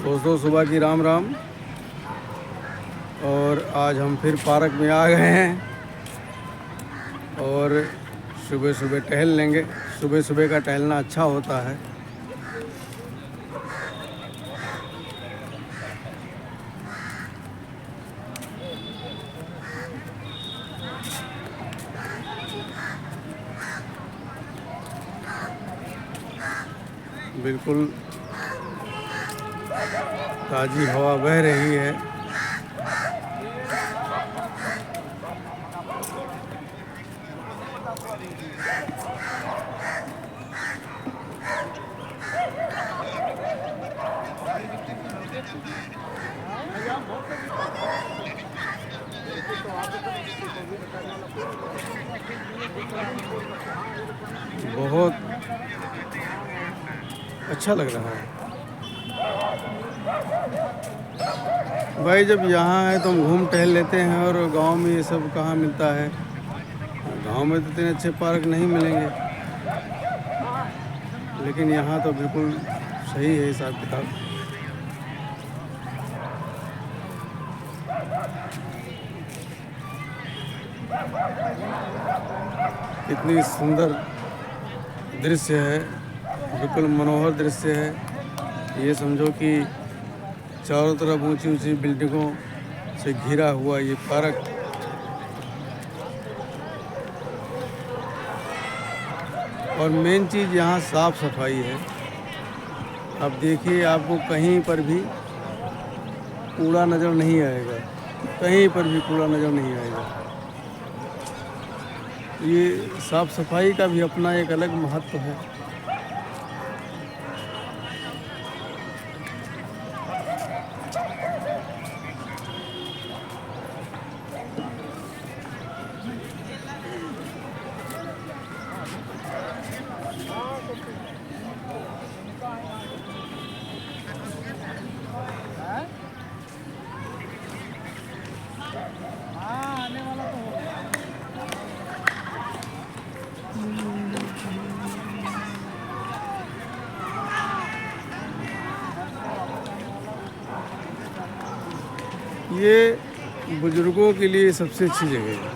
दोस्तों सुबह की राम राम। और आज हम फिर पार्क में आ गए हैं और सुबह सुबह टहल लेंगे। सुबह सुबह का टहलना अच्छा होता है। बिल्कुल ताज़ी हवा बह रही है। बहुत अच्छा लग रहा है भाई। जब यहाँ है तो हम घूम टहल लेते हैं और गांव में ये सब कहाँ मिलता है। गांव में तो इतने अच्छे पार्क नहीं मिलेंगे, लेकिन यहाँ तो बिल्कुल सही है हिसाब किताब। कितनी सुंदर दृश्य है, बिल्कुल मनोहर दृश्य है। ये समझो कि चारों तरफ ऊंची ऊंची बिल्डिंगों से घिरा हुआ ये पार्क। और मेन चीज़ यहाँ साफ़ सफाई है। अब देखिए, आपको कहीं पर भी कूड़ा नज़र नहीं आएगा, कहीं पर भी कूड़ा नज़र नहीं आएगा। ये साफ़ सफाई का भी अपना एक अलग महत्व है। ये बुजुर्गों के लिए सबसे अच्छी जगह है,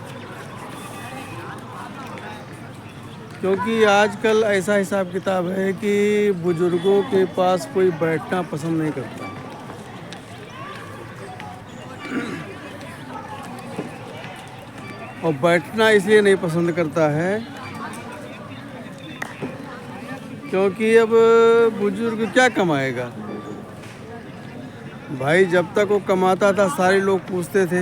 क्योंकि आजकल ऐसा हिसाब किताब है कि बुजुर्गों के पास कोई बैठना पसंद नहीं करता। और बैठना इसलिए नहीं पसंद करता है क्योंकि अब बुजुर्ग क्या कमाएगा भाई। जब तक वो कमाता था सारे लोग पूछते थे,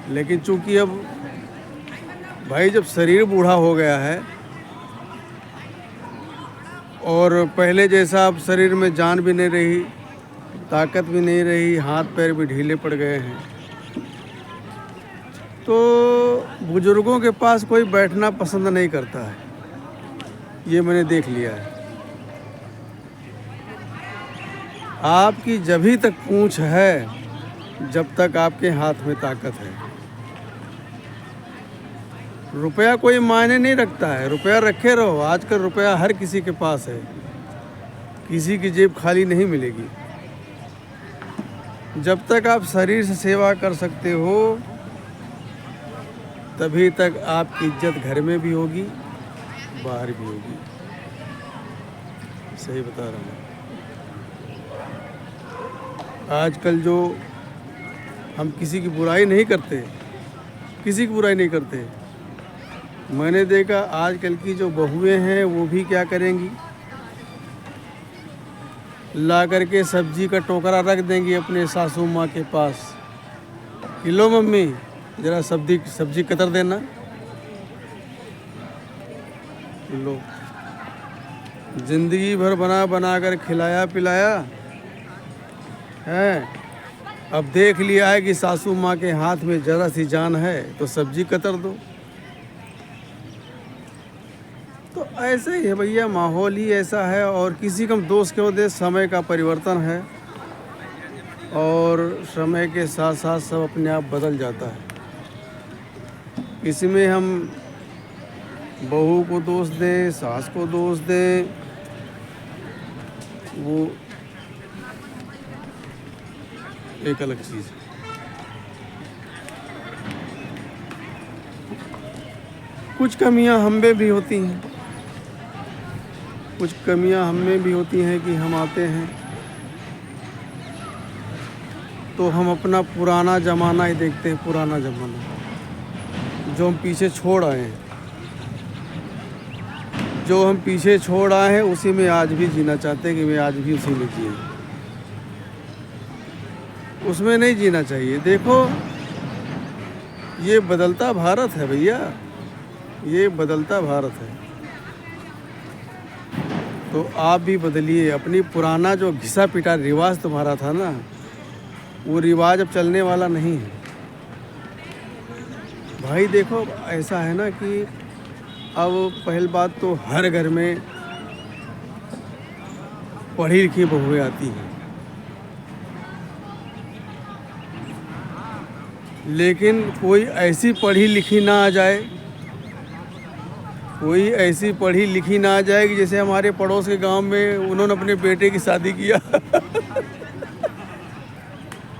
लेकिन चूंकि अब भाई जब शरीर बूढ़ा हो गया है और पहले जैसा अब शरीर में जान भी नहीं रही, ताकत भी नहीं रही, हाथ पैर भी ढीले पड़ गए हैं, तो बुजुर्गों के पास कोई बैठना पसंद नहीं करता है। ये मैंने देख लिया है। आपकी जभी तक पूंछ है जब तक आपके हाथ में ताकत है। रुपया कोई मायने नहीं रखता है, रुपया रखे रहो। आजकल रुपया हर किसी के पास है, किसी की जेब खाली नहीं मिलेगी। जब तक आप शरीर से सेवा कर सकते हो तभी तक आपकी इज्जत घर में भी होगी, बाहर भी होगी। सही बता रहा हूँ। आजकल जो हम किसी की बुराई नहीं करते, किसी की बुराई नहीं करते। मैंने देखा आजकल की जो बहुएं हैं वो भी क्या करेंगी, ला करके सब्जी का टोकरा रख देंगी अपने सासू माँ के पास कि लो मम्मी ज़रा सब्जी कतर देना। लो, ज़िंदगी भर बना बना कर खिलाया पिलाया है। अब देख लिया है कि सासू माँ के हाथ में ज़रा सी जान है तो सब्जी कतर दो। तो ऐसे ही है भैया, माहौल ही ऐसा है। और किसी का दोष क्यों दे, समय का परिवर्तन है और समय के साथ साथ सब अपने आप बदल जाता है। इसमें हम बहू को दोष दें, सास को दोष दें, वो एक अलग चीज़ है। कुछ कमियां हम में भी होती हैं, कुछ कमियां हम में भी होती हैं कि हम आते हैं तो हम अपना पुराना ज़माना ही देखते हैं, पुराना ज़माना जो हम पीछे छोड़ आए हैं, जो हम पीछे छोड़ आए हैं उसी में आज भी जीना चाहते हैं कि मैं आज भी उसी में जिए। उसमें नहीं जीना चाहिए। देखो ये बदलता भारत है भैया, ये बदलता भारत है। तो आप भी बदलिए। अपनी पुराना जो घिसा पिटा रिवाज तुम्हारा था ना, वो रिवाज अब चलने वाला नहीं है भाई। देखो ऐसा है ना कि अब पहली बात तो हर घर में पढ़ी लिखी बहुएं आती हैं, लेकिन कोई ऐसी पढ़ी लिखी ना आ जाए, कोई ऐसी पढ़ी लिखी ना आ जाए कि जैसे हमारे पड़ोस के गांव में उन्होंने अपने बेटे की शादी किया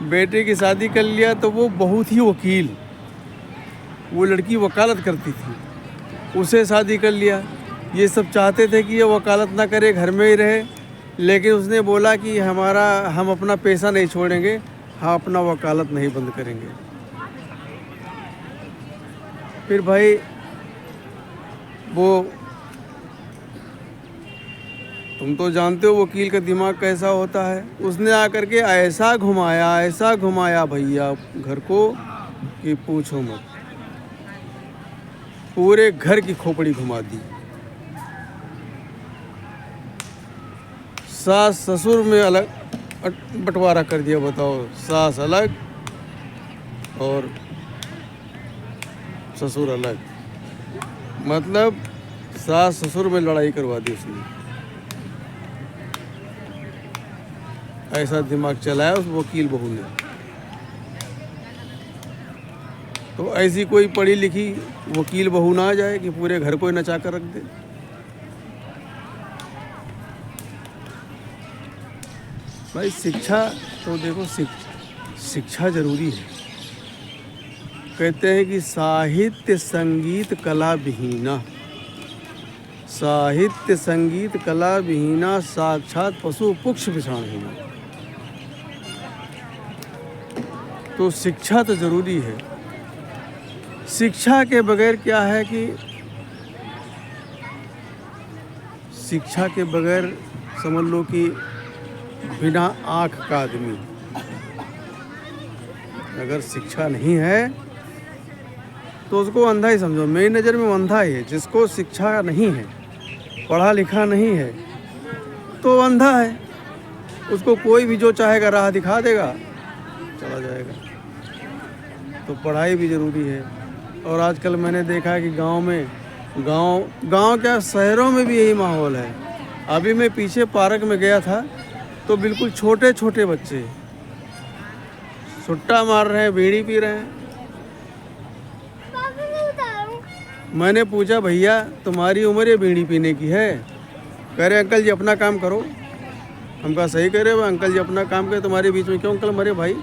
बेटे की शादी कर लिया तो वो बहुत ही वकील, वो लड़की वकालत करती थी, उसे शादी कर लिया। ये सब चाहते थे कि ये वकालत ना करे, घर में ही रहे, लेकिन उसने बोला कि हम अपना पैसा नहीं छोड़ेंगे, हम अपना वकालत नहीं बंद करेंगे। फिर भाई वो तुम तो जानते हो वकील का दिमाग कैसा होता है। उसने आकर के ऐसा घुमाया भैया घर को कि पूछो मत, पूरे घर की खोपड़ी घुमा दी। सास ससुर में अलग बंटवारा कर दिया। बताओ, सास अलग और ससुर अलग, मतलब सास ससुर में लड़ाई करवा दी उसने। ऐसा दिमाग चलाया उस वकील बहू ने। तो ऐसी कोई पढ़ी लिखी वकील बहू ना आ जाए कि पूरे घर को ही नचा कर रख दे। भाई शिक्षा तो देखो, शिक्षा जरूरी है। कहते हैं कि साहित्य संगीत कला विहीना, साहित्य संगीत कला विहीना साक्षात पशु पुक्ष विषाणहीना। तो शिक्षा तो जरूरी है। शिक्षा के बगैर क्या है कि शिक्षा के बगैर समझ लो कि बिना आँख का आदमी। अगर शिक्षा नहीं है तो उसको अंधा ही समझो। मेरी नज़र में वो अंधा ही है। जिसको शिक्षा नहीं है, पढ़ा लिखा नहीं है, तो अंधा है। उसको कोई भी जो चाहेगा राह दिखा देगा, चला जाएगा। तो पढ़ाई भी ज़रूरी है। और आजकल मैंने देखा है कि गांव क्या, शहरों में भी यही माहौल है। अभी मैं पीछे पार्क में गया था तो बिल्कुल छोटे छोटे बच्चे सुट्टा मार रहे हैं, बीड़ी पी रहे हैं। मैंने पूछा, भैया तुम्हारी उम्र ये बीड़ी पीने की है? कह रहे अंकल जी अपना काम करो। हम कहा सही कह रहे हो अंकल जी, अपना काम करे, तुम्हारे बीच में क्यों अंकल मरे भाई?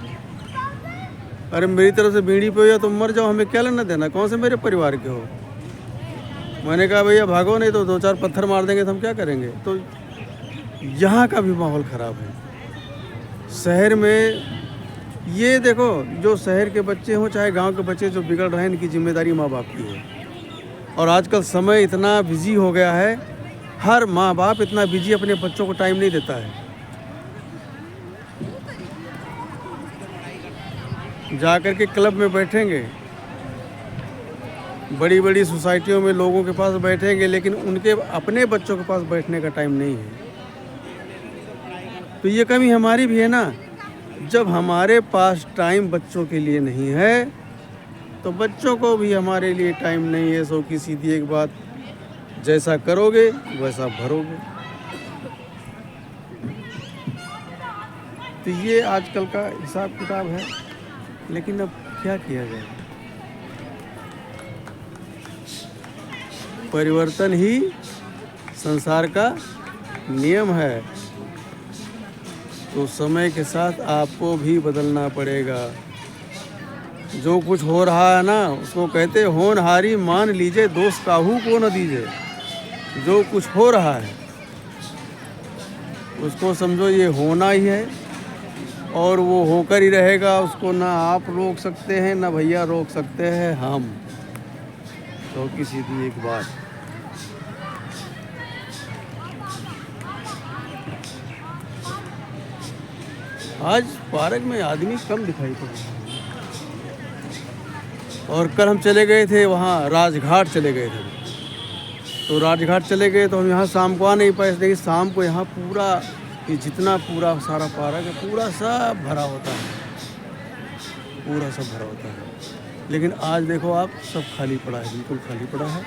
अरे मेरी तरफ से बीड़ी पियो या तुम मर जाओ, हमें क्या लेना देना, कौन से मेरे परिवार के हो? मैंने कहा भैया भागो, नहीं तो 2-4 पत्थर मार देंगे तो हम क्या करेंगे। तो यहाँ का भी माहौल ख़राब है। शहर में ये देखो, जो शहर के बच्चे हों चाहे गांव के बच्चे जो बिगड़ रहे हैं, इनकी जिम्मेदारी माँ बाप की है। और आजकल समय इतना बिजी हो गया है, हर माँ बाप इतना बिजी अपने बच्चों को टाइम नहीं देता है। जा कर के क्लब में बैठेंगे, बड़ी बड़ी सोसाइटियों में लोगों के पास बैठेंगे, लेकिन उनके अपने बच्चों के पास बैठने का टाइम नहीं है। तो ये कमी हमारी भी है ना। जब हमारे पास टाइम बच्चों के लिए नहीं है तो बच्चों को भी हमारे लिए टाइम नहीं है। सो की सीधी एक बात, जैसा करोगे वैसा भरोगे। तो ये आजकल का हिसाब किताब है, लेकिन अब क्या किया जाए। परिवर्तन ही संसार का नियम है। तो समय के साथ आपको भी बदलना पड़ेगा। जो कुछ हो रहा है ना, उसको कहते होनहारी मान लीजिए, दोष काहू को न दीजिए। जो कुछ हो रहा है उसको समझो ये होना ही है और वो होकर ही रहेगा। उसको ना आप रोक सकते हैं ना भैया रोक सकते हैं हम। तो किसी भी एक बात, आज पार्क में आदमी कम दिखाई पड़े। और कल हम चले गए थे वहाँ, राजघाट चले गए थे। तो राजघाट चले गए तो हम यहाँ शाम को आ नहीं पाए। लेकिन शाम को यहाँ पूरा, ये जितना पूरा सारा पार्क है पूरा सब भरा होता है, पूरा सब भरा होता है। लेकिन आज देखो आप, सब खाली पड़ा है, बिल्कुल खाली पड़ा है।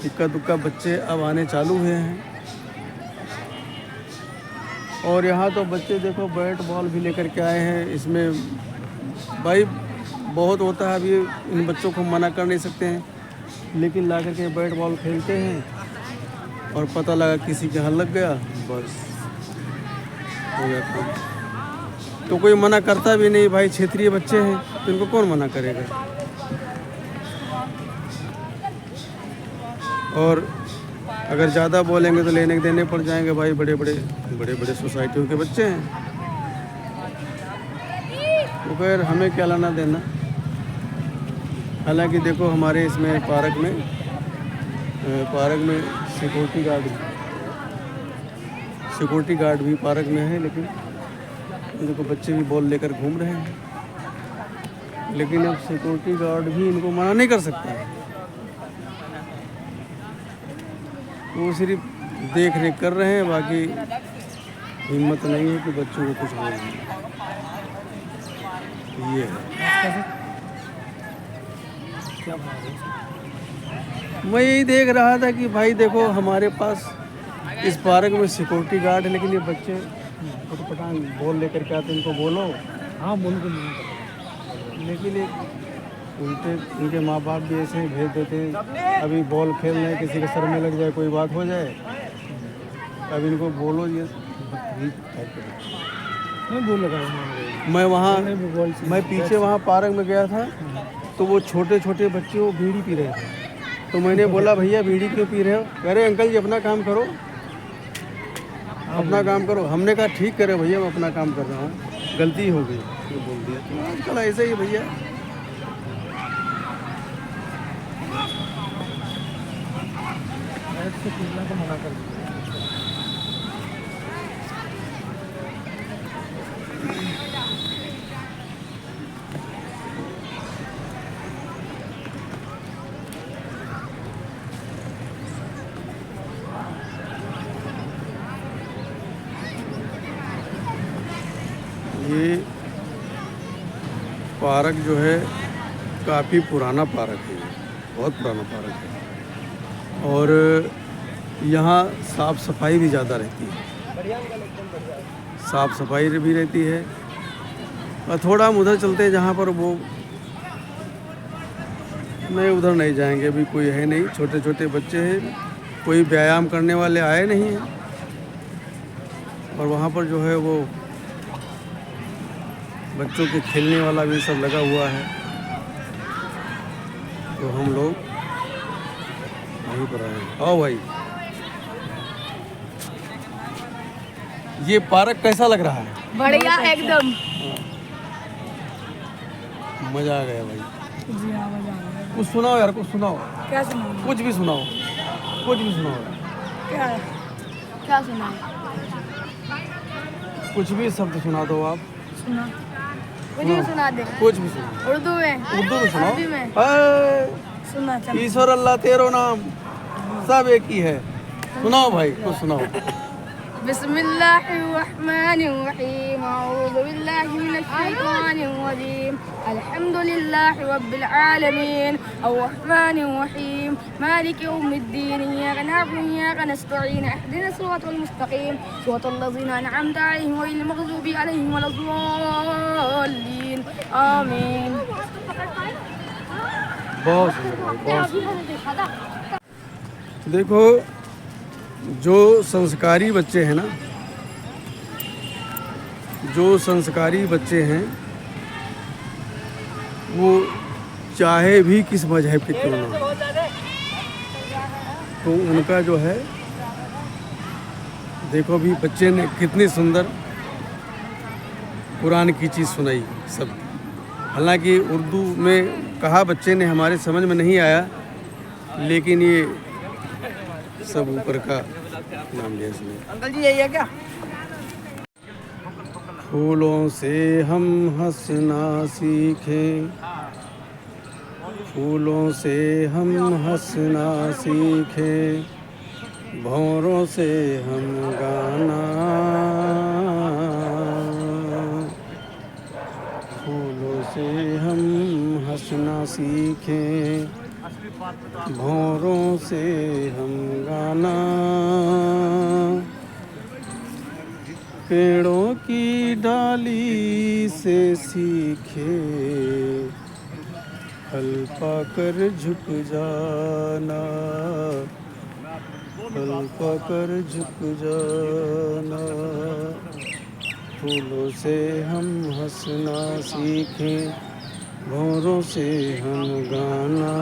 इक्का दुक्का बच्चे अब आने चालू हुए हैं। और यहाँ तो बच्चे देखो बैट बॉल भी लेकर के आए हैं। इसमें भाई बहुत होता है, अभी इन बच्चों को मना कर नहीं सकते हैं, लेकिन ला करके बैट बॉल खेलते हैं और पता लगा किसी के हाथ लग गया, बस हो गया काम। तो कोई मना करता भी नहीं भाई, क्षेत्रीय बच्चे हैं तो इनको कौन मना करेगा। और अगर ज़्यादा बोलेंगे तो लेने देने पड़ जाएंगे भाई। बड़े बड़े सोसाइटियों के बच्चे हैं, तो खैर हमें क्या लाना देना। हालांकि देखो हमारे इसमें पार्क में सिक्योरिटी गार्ड भी पार्क में है। लेकिन देखो बच्चे भी बॉल लेकर घूम रहे हैं, लेकिन अब सिक्योरिटी गार्ड भी इनको मना नहीं कर सकता है। वो सिर्फ देख रेख कर रहे हैं, बाकी हिम्मत नहीं है कि बच्चों को कुछ बोले। ये है, मैं यही देख रहा था कि भाई देखो हमारे पास इस पार्क में सिक्योरिटी गार्ड है, लेकिन ये बच्चे पटापटांग बॉल लेकर के आते, इनको बोलो हाँ बोल को नहीं, लेकिन उनके माँ बाप भी ऐसे ही भेज देते हैं। अभी बॉल खेल रहे हैं, किसी के सर में लग जाए, कोई बात हो जाए, अब इनको बोलो ये नहीं बोल लगा। मैं पीछे वहाँ पार्क में गया था, तो वो छोटे छोटे बच्चे वो बीड़ी पी रहे थे। तो मैंने बोला भैया बीड़ी क्यों पी रहे हो? कह रहे अंकल जी अपना काम करो, अपना काम करो। हमने कहा ठीक करे भैया, मैं अपना काम कर रहा हूँ, गलती हो गई तो बोल दिया। तो आजकल ऐसे ही भैया, को मना कर दिया। ये पार्क जो है काफ़ी पुराना पार्क है, बहुत पुराना पार्क है। और यहाँ साफ़ सफाई भी ज़्यादा रहती है, साफ़ सफाई भी रहती है। और थोड़ा हम उधर चलते हैं जहाँ पर वो नहीं, उधर नहीं जाएंगे, अभी कोई है नहीं, छोटे छोटे बच्चे हैं, कोई व्यायाम करने वाले आए नहीं हैं। और वहाँ पर जो है वो बच्चों के खेलने वाला भी सब लगा हुआ है। तो हम लोग वहीं पर आए। आओ भाई, ये पार्क कैसा लग रहा है? बढ़िया एकदम, मजा आ गया भाई। जी हाँ मजा आ गया। कुछ सुनाओ यार, कुछ सुनाओ। क्या सुनाओ? कुछ भी सुनाओ, कुछ भी सुनाओ। क्या क्या सुनाओ? कुछ भी शब्द सुना दो आप। सुना, कुछ भी सुना दे। कुछ भी सुनाओ। उर्दू में, उर्दू में सुनाओ। अरबी में सुना। चल ईश्वर अल्लाह तेरो नाम सब एक ही है। सुनाओ भाई, कुछ सुनाओ। बिस्मिल्लाहिर्रहमानिर्रहीम, अऊज़ु बिल्लाहि मिनश्शैतानिर्रजीम, अल्हम्दुलिल्लाहि रब्बिल आलमीन, अर्रहमानिर्रहीम, मालिकि यौमिद्दीन, इय्याका नअबुदु व इय्याका नस्तईन, इहदिनास सिरातल मुस्तकीम, सिरातल लज़ीना अनअमता अलैहिम गैरिल मग़ज़ूबि अलैहिम वलद्दॉल्लीन, आमीन। बहुत सुंदर, बहुत सुंदर। देखो जो संस्कारी बच्चे हैं ना, जो संस्कारी बच्चे हैं वो चाहे भी किस मजहब के क्यों ना हो, तो उनका जो है, देखो भी बच्चे ने कितनी सुंदर कुरान की चीज़ सुनाई सब। हालांकि उर्दू में कहा बच्चे ने, हमारे समझ में नहीं आया, लेकिन ये सब ऊपर का नाम लिया इसने। अंकल जी यही है क्या? फूलों से हम हंसना सीखें, फूलों से हम हंसना सीखें, भंवरों से हम गाना, फूलों से हम हंसना सीखें, भंवरों से हम गाना, पेड़ों की डाली से सीखे, फल पाकर झुक जाना, फल पाकर झुक जाना, फूलों से हम हंसना सीखें, भंवरों से हम गाना,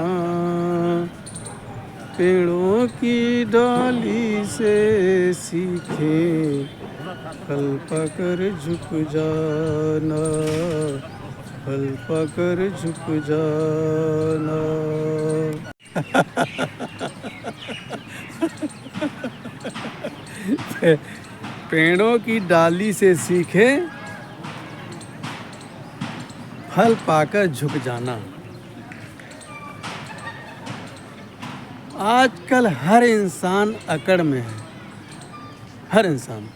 पेड़ों की डाली से सीखें, फल पाकर झुक जाना, फल पाकर झुक जाना। पेड़ों की डाली से सीखे, फल पाकर झुक जाना। आजकल हर इंसान अकड़ में है, हर इंसान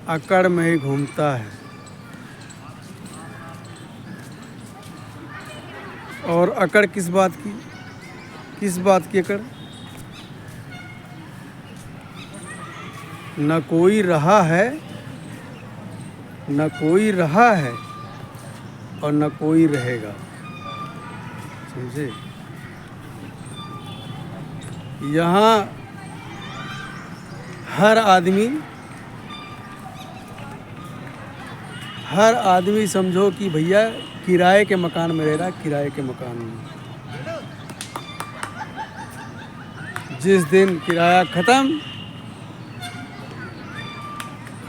अकड़ में ही घूमता है। और अकड़ किस बात की अकड़? न कोई रहा है और न कोई रहेगा, समझे? यहाँ हर आदमी समझो कि भैया किराए के मकान में रह रहा, किराए के मकान में। जिस दिन किराया ख़त्म,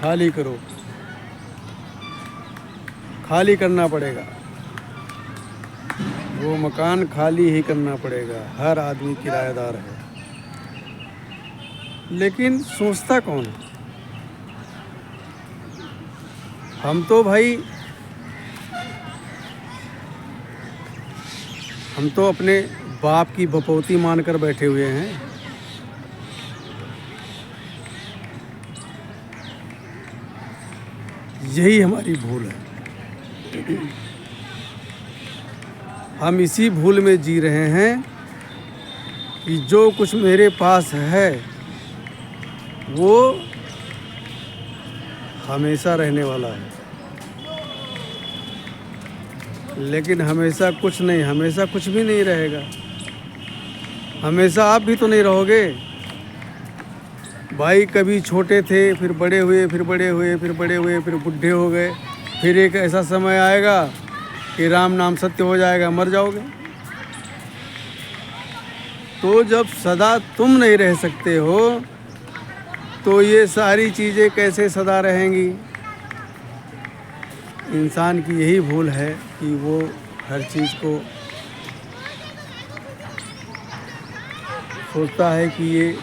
खाली करो, खाली करना पड़ेगा, वो मकान खाली ही करना पड़ेगा। हर आदमी किराएदार है, लेकिन सोचता कौन है? हम तो भाई, हम तो अपने बाप की बपौती मानकर बैठे हुए हैं। यही हमारी भूल है। हम इसी भूल में जी रहे हैं कि जो कुछ मेरे पास है वो हमेशा रहने वाला है, लेकिन हमेशा कुछ नहीं, हमेशा कुछ भी नहीं रहेगा। हमेशा आप भी तो नहीं रहोगे भाई। कभी छोटे थे, फिर बड़े हुए, फिर बड़े हुए, फिर बड़े हुए, फिर बूढ़े हो गए। फिर एक ऐसा समय आएगा कि राम नाम सत्य हो जाएगा, मर जाओगे। तो जब सदा तुम नहीं रह सकते हो तो ये सारी चीज़ें कैसे सदा रहेंगी? इंसान की यही भूल है कि वो हर चीज़ को सोचता है कि ये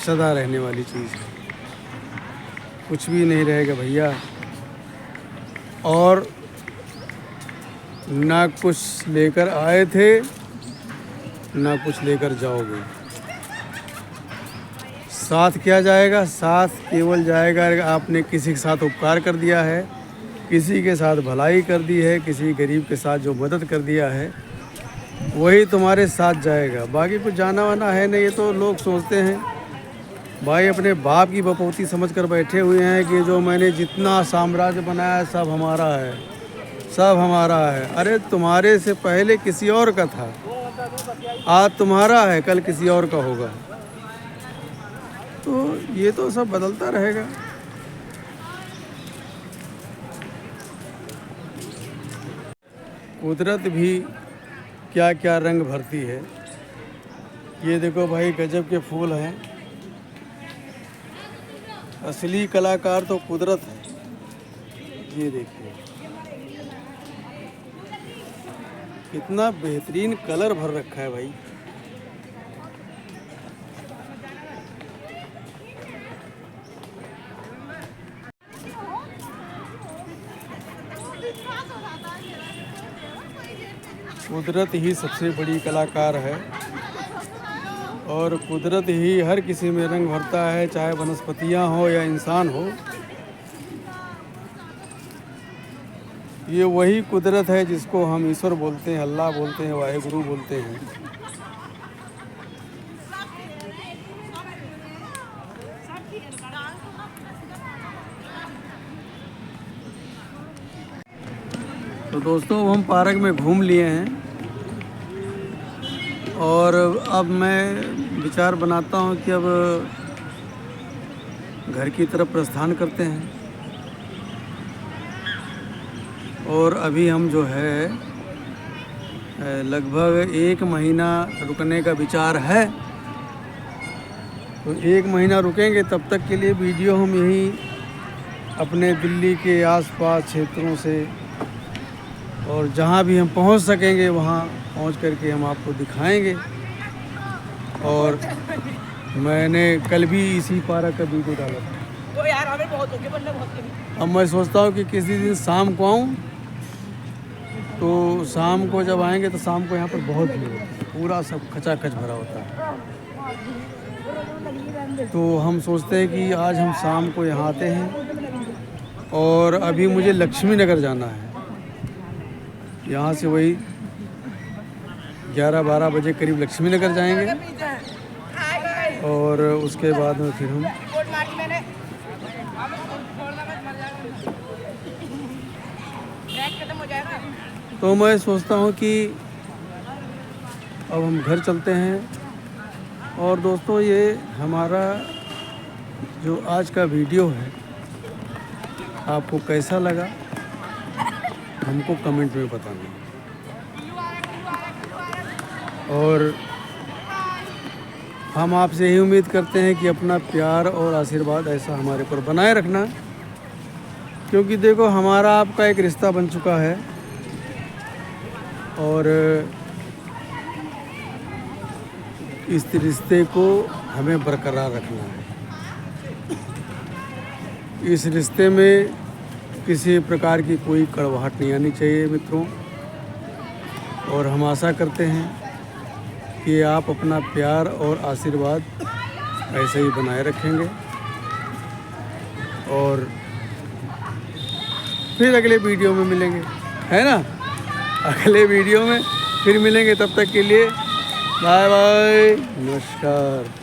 सदा रहने वाली चीज़ है। कुछ भी नहीं रहेगा भैया, और ना कुछ लेकर आए थे ना कुछ लेकर जाओगे। साथ क्या जाएगा? साथ केवल जाएगा आपने किसी के साथ उपकार कर दिया है, किसी के साथ भलाई कर दी है, किसी गरीब के साथ जो मदद कर दिया है, वही तुम्हारे साथ जाएगा। बाकी कुछ जाना वाना है नहीं। ये तो लोग सोचते हैं भाई, अपने बाप की बपौती समझकर बैठे हुए हैं कि जो मैंने जितना साम्राज्य बनाया सब हमारा है, सब हमारा है। अरे तुम्हारे से पहले किसी और का था, आज तुम्हारा है, कल किसी और का होगा। तो ये तो सब बदलता रहेगा। कुदरत भी क्या क्या रंग भरती है। ये देखो भाई, गजब के फूल हैं। असली कलाकार तो कुदरत है। ये देखिए कितना बेहतरीन कलर भर रखा है भाई। कुदरत ही सबसे बड़ी कलाकार है और कुदरत ही हर किसी में रंग भरता है, चाहे वनस्पतियाँ हो या इंसान हो। ये वही कुदरत है जिसको हम ईश्वर बोलते हैं, अल्लाह बोलते हैं, वाहेगुरु बोलते हैं। तो दोस्तों, हम पार्क में घूम लिए हैं और अब मैं विचार बनाता हूँ कि अब घर की तरफ प्रस्थान करते हैं। और अभी हम जो है लगभग 1 महीना रुकने का विचार है। तो 1 महीना रुकेंगे, तब तक के लिए वीडियो हम यहीं अपने दिल्ली के आसपास क्षेत्रों से और जहाँ भी हम पहुँच सकेंगे वहाँ पहुँच करके हम आपको दिखाएंगे। और मैंने कल भी इसी पार्क का वीडियो डाला था। तो यार हमें बहुत हो गया, बहुत। अब मैं सोचता हूँ कि किसी दिन शाम को आऊँ, तो शाम को जब आएंगे तो शाम को यहाँ पर बहुत भीड़ होती है, पूरा सब खचाखच भरा होता है। तो हम सोचते हैं कि आज हम शाम को यहाँ आते हैं। और अभी मुझे लक्ष्मी नगर जाना है। यहाँ से वही 11-12 बजे करीब लक्ष्मी नगर जाएंगे और उसके बाद में फिर हम तो मैं सोचता हूँ कि अब हम घर चलते हैं। और दोस्तों, ये हमारा जो आज का वीडियो है आपको कैसा लगा हमको कमेंट में बताना। और हम आपसे यही उम्मीद करते हैं कि अपना प्यार और आशीर्वाद ऐसा हमारे पर बनाए रखना, क्योंकि देखो हमारा आपका एक रिश्ता बन चुका है और इस रिश्ते को हमें बरकरार रखना है। इस रिश्ते में किसी प्रकार की कोई कड़वाहट नहीं आनी चाहिए मित्रों। और हम आशा करते हैं कि आप अपना प्यार और आशीर्वाद ऐसे ही बनाए रखेंगे। और फिर अगले वीडियो में मिलेंगे, है ना? अगले वीडियो में फिर मिलेंगे। तब तक के लिए बाय बाय, नमस्कार।